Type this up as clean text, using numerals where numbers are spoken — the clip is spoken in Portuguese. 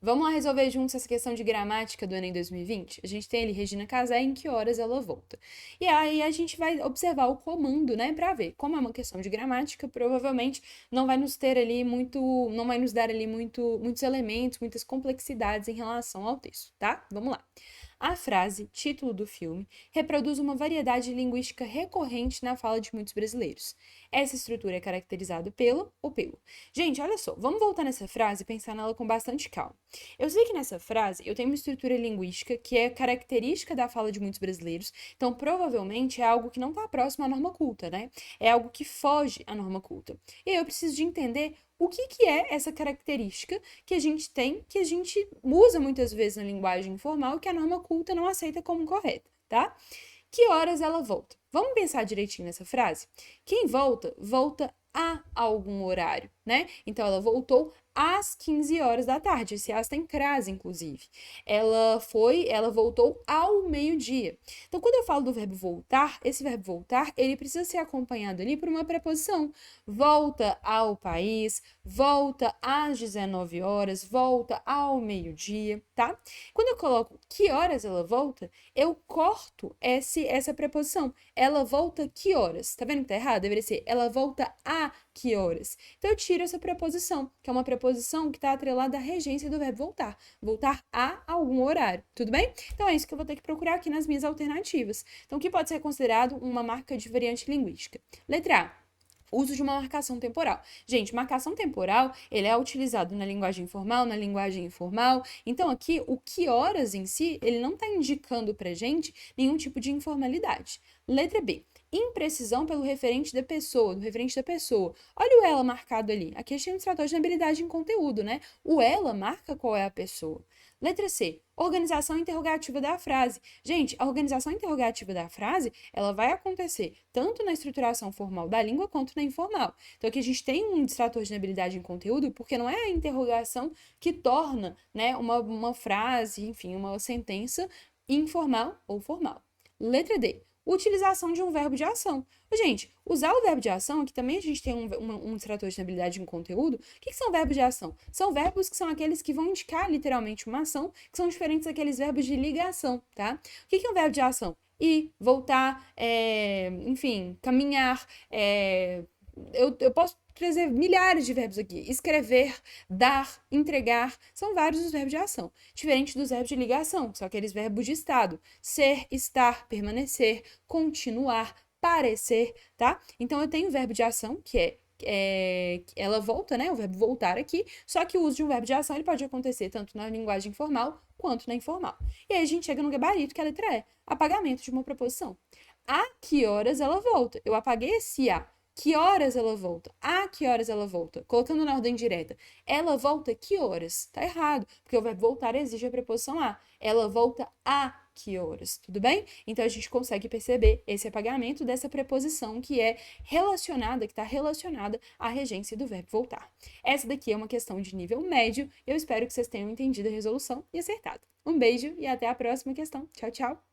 Vamos lá resolver juntos essa questão de gramática do Enem 2020? A gente tem ali Regina Casé, em que horas ela volta. E aí a gente vai observar o comando, né, para ver. Como é uma questão de gramática, provavelmente não vai nos ter ali muito, não vai nos dar ali muitos elementos, muitas complexidades em relação ao texto, tá? Vamos lá. A frase, título do filme, reproduz uma variedade linguística recorrente na fala de muitos brasileiros. Essa estrutura é caracterizada pelo ou pelo. Gente, olha só, vamos voltar nessa frase e pensar nela com bastante calma. Eu sei que nessa frase eu tenho uma estrutura linguística que é característica da fala de muitos brasileiros, então provavelmente é algo que não está próximo à norma culta, né? É algo que foge à norma culta. E aí eu preciso de entender o que é essa característica que a gente tem, que a gente usa muitas vezes na linguagem informal e que a norma culta não aceita como correta, tá? Que horas ela volta? Vamos pensar direitinho nessa frase? Quem volta, volta a algum horário, né? Então ela voltou às 15 horas da tarde. Esse as tem crase, inclusive. Ela voltou ao meio-dia. Então, quando eu falo do verbo voltar, esse verbo voltar, ele precisa ser acompanhado ali por uma preposição. Volta ao país, volta às 19 horas, volta ao meio-dia, tá? Quando eu coloco que horas ela volta, eu corto essa preposição. Ela volta que horas? Tá vendo que tá errado? Deveria ser ela volta a que horas? Então eu tiro essa preposição, que é uma preposição que está atrelada à regência do verbo voltar. Voltar a algum horário, tudo bem? Então é isso que eu vou ter que procurar aqui nas minhas alternativas. Então o que pode ser considerado uma marca de variante linguística? Letra A. Uso de uma marcação temporal. Gente, marcação temporal, ele é utilizado na linguagem formal, na linguagem informal. Então, aqui, o que horas em si, ele não está indicando pra gente nenhum tipo de informalidade. Letra B. Imprecisão pelo referente da pessoa, do referente da pessoa. Olha o ela marcado ali. Aqui a gente tem um distrator de habilidade em conteúdo, né? O ela marca qual é a pessoa. Letra C. Organização interrogativa da frase. Gente, a organização interrogativa da frase, ela vai acontecer tanto na estruturação formal da língua quanto na informal. Então aqui a gente tem um distrator de habilidade em conteúdo, porque não é a interrogação que torna, né, uma frase, enfim, uma sentença informal ou formal. Letra D. Utilização de um verbo de ação. Gente, usar o verbo de ação, aqui também a gente tem um distrator de habilidade em conteúdo. O que são verbos de ação? São verbos que são aqueles que vão indicar literalmente uma ação, que são diferentes daqueles verbos de ligação, tá? O que é um verbo de ação? Ir, voltar, enfim, caminhar, eu posso trazer milhares de verbos aqui. Escrever, dar, entregar, são vários os verbos de ação. Diferente dos verbos de ligação, que são aqueles verbos de estado. Ser, estar, permanecer, continuar, parecer, tá? Então eu tenho o verbo de ação, que ela volta, né? O verbo voltar aqui, só que o uso de um verbo de ação ele pode acontecer tanto na linguagem formal quanto na informal. E aí a gente chega no gabarito, que é a letra E, apagamento de uma preposição. A que horas ela volta? Eu apaguei esse A. Que horas ela volta? A que horas ela volta? Colocando na ordem direta. Ela volta que horas? Tá errado, porque o verbo voltar exige a preposição a. Ela volta a que horas? Tudo bem? Então a gente consegue perceber esse apagamento dessa preposição que é relacionada, que está relacionada à regência do verbo voltar. Essa daqui é uma questão de nível médio. Eu espero que vocês tenham entendido a resolução e acertado. Um beijo e até a próxima questão. Tchau, tchau!